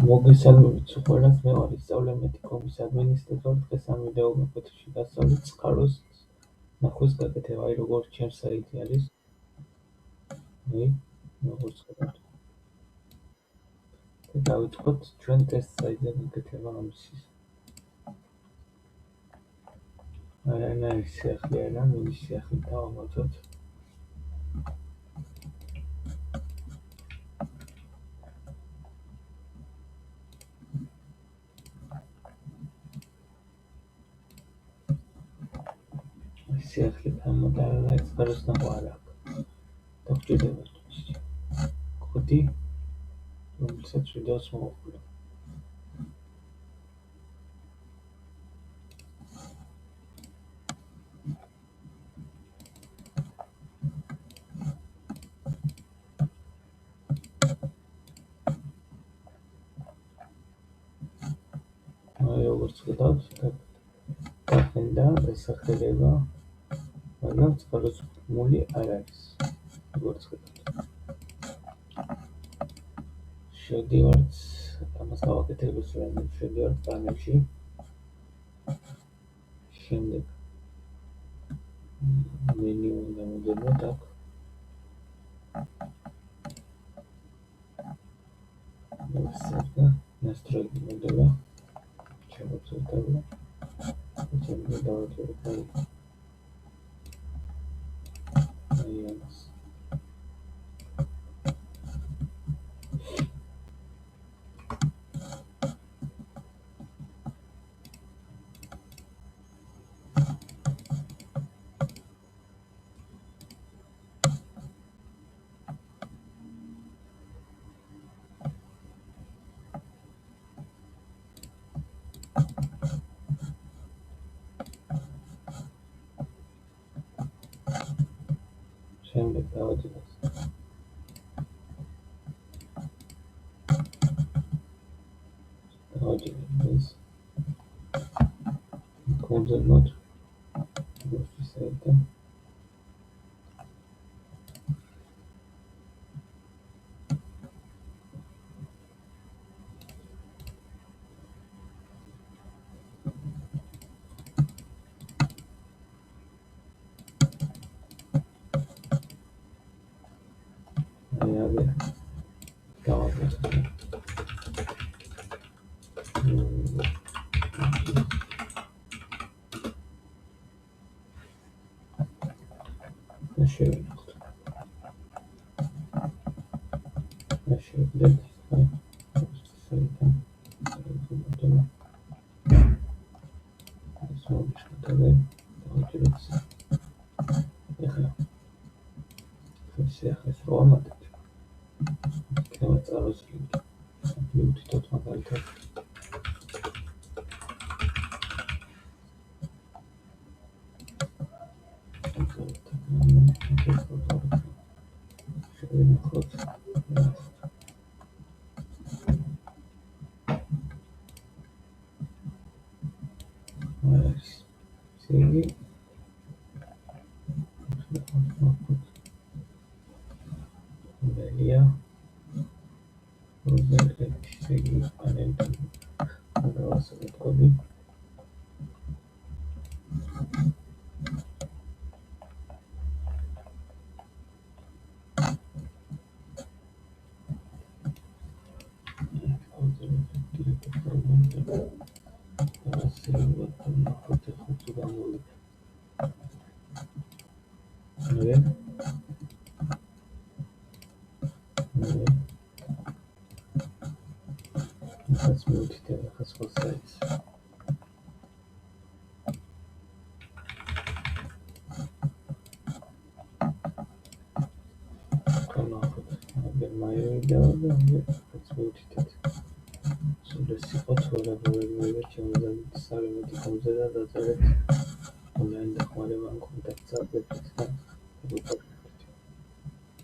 მოგესალმებით უხველას, მე ვარ ისწავლემეთი კომის ადმინისტრატორი. დღეს ამ ვიდეო გაკვეთილში გასწავლით წყაროს ნახვის გაკეთება. როგორც ჩემს საიტი არის, როგორც ხედავთ. და დავიწყოთ ჩვენ ტესტ საიტზე გაკეთება ამისის. არანაირი სიახლე არა, მინის სიახლე დავამოწოთ. სიახლე გამოდარა, წყაროს ნახვა არ აქვს. დაგჭირდება კოდი, რომელსაც ვიდეოს მოვაყოლებ. როგორც ხედავთ, გახენდა დასახელება, მაგრამ წყაროს მული არ არის. როგორც ხედავთ. შევდივართ, ამას გავაკეთებთ შევდივართ პანელში. შემდეგ მენიუ გამოდევთ აქ. Настройки модуля. Чего создала? Затем добавить рукой. შემდეგ დავაჯეროთ. ეს კონზერვატ მოსისაიდა. Let's move to the hospital sites. Come off with my video. Let's move to that. So let's see what we're going to start with the computer. That's it. Online the whatever contacts are with